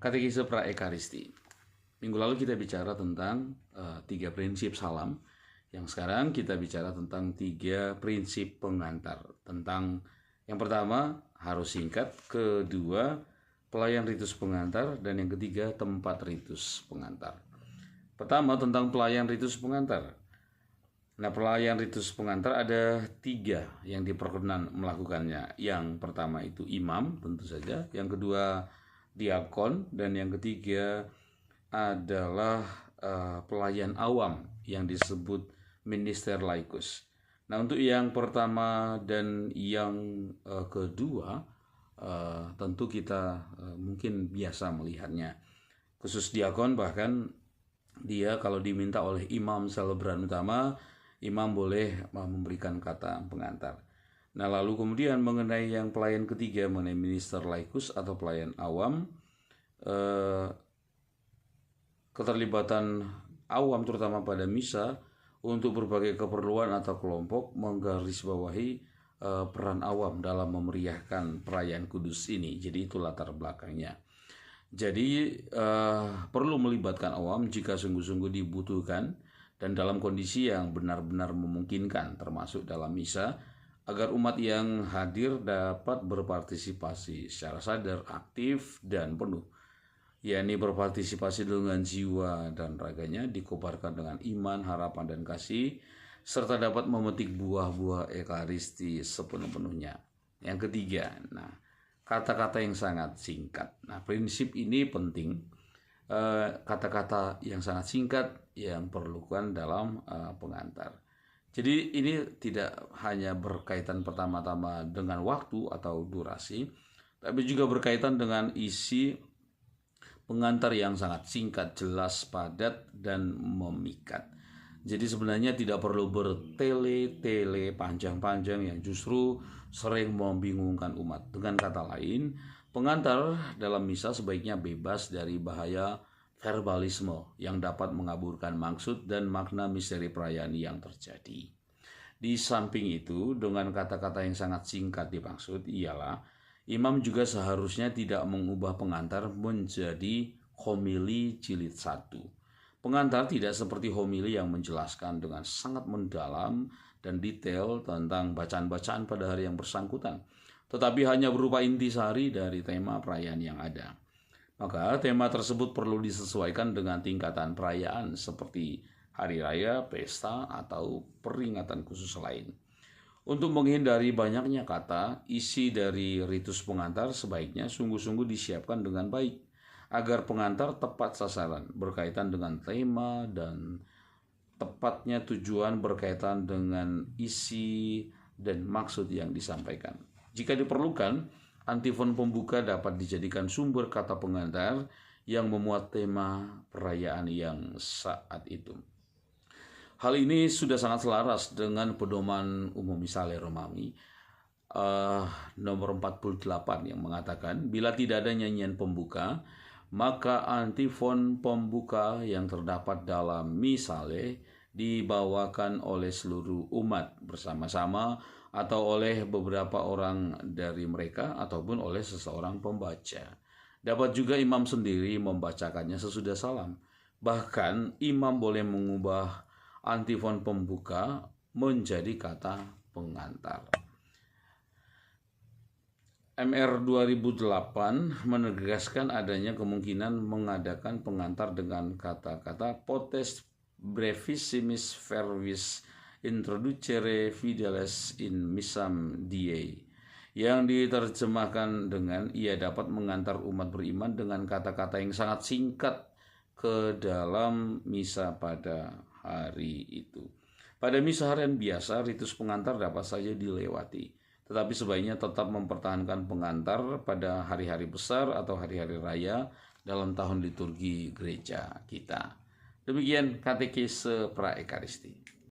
Katekise Praekaristi. Minggu lalu kita bicara tentang 3 prinsip salam. Yang sekarang kita bicara tentang 3 prinsip pengantar. Tentang yang pertama harus singkat, kedua pelayan ritus pengantar, dan yang ketiga tempat ritus pengantar. Pertama tentang pelayan ritus pengantar. Nah, pelayan ritus pengantar ada 3 yang diperkenan melakukannya. Yang pertama itu imam, tentu saja. Yang kedua diakon, dan yang ketiga adalah pelayan awam yang disebut minister laikus. Nah, untuk yang pertama dan yang kedua tentu kita mungkin biasa melihatnya. Khusus diakon, bahkan dia kalau diminta oleh imam selebran utama, imam boleh memberikan kata pengantar. Nah, lalu kemudian mengenai yang pelayan ketiga, mengenai minister laikus atau pelayan awam, keterlibatan awam terutama pada misa untuk berbagai keperluan atau kelompok menggarisbawahi peran awam dalam memeriahkan perayaan kudus ini. Jadi itu latar belakangnya. Jadi perlu melibatkan awam jika sungguh-sungguh dibutuhkan dan dalam kondisi yang benar-benar memungkinkan, termasuk dalam misa, agar umat yang hadir dapat berpartisipasi secara sadar, aktif, dan penuh. Yakni berpartisipasi dengan jiwa dan raganya, dikobarkan dengan iman, harapan, dan kasih, serta dapat memetik buah-buah Ekaristi sepenuh-penuhnya. Yang ketiga, kata-kata yang sangat singkat. Nah, prinsip ini penting. Kata-kata yang sangat singkat yang perlukan dalam pengantar. Jadi ini tidak hanya berkaitan pertama-tama dengan waktu atau durasi, tapi juga berkaitan dengan isi pengantar yang sangat singkat, jelas, padat, dan memikat. Jadi sebenarnya tidak perlu bertele-tele panjang-panjang yang justru sering membingungkan umat. Dengan kata lain, pengantar dalam misa sebaiknya bebas dari bahaya verbalisme yang dapat mengaburkan maksud dan makna misteri perayaan yang terjadi. Di samping itu, dengan kata-kata yang sangat singkat dimaksud ialah imam juga seharusnya tidak mengubah pengantar menjadi homili jilid 1. Pengantar tidak seperti homili yang menjelaskan dengan sangat mendalam dan detail tentang bacaan-bacaan pada hari yang bersangkutan, tetapi hanya berupa intisari dari tema perayaan yang ada. Maka tema tersebut perlu disesuaikan dengan tingkatan perayaan seperti hari raya, pesta, atau peringatan khusus lain. Untuk menghindari banyaknya kata, isi dari ritus pengantar sebaiknya sungguh-sungguh disiapkan dengan baik, agar pengantar tepat sasaran berkaitan dengan tema dan tepatnya tujuan berkaitan dengan isi dan maksud yang disampaikan. Jika diperlukan, antifon pembuka dapat dijadikan sumber kata pengantar yang memuat tema perayaan yang saat itu. Hal ini sudah sangat selaras dengan pedoman umum Misale Romawi nomor 48 yang mengatakan, bila tidak ada nyanyian pembuka, maka antifon pembuka yang terdapat dalam Misale dibawakan oleh seluruh umat bersama-sama atau oleh beberapa orang dari mereka ataupun oleh seseorang pembaca. Dapat juga imam sendiri membacakannya sesudah salam. Bahkan imam boleh mengubah antifon pembuka menjadi kata pengantar. MR 2008 menegaskan adanya kemungkinan mengadakan pengantar dengan kata-kata potes brevissimis verbis introducere fideles in missam die, yang diterjemahkan dengan ia dapat mengantar umat beriman dengan kata-kata yang sangat singkat ke dalam misa pada hari itu. Pada misa harian biasa, ritus pengantar dapat saja dilewati, tetapi sebaiknya tetap mempertahankan pengantar pada hari-hari besar atau hari-hari raya dalam tahun liturgi gereja kita. Demikian katekise Praekaristi.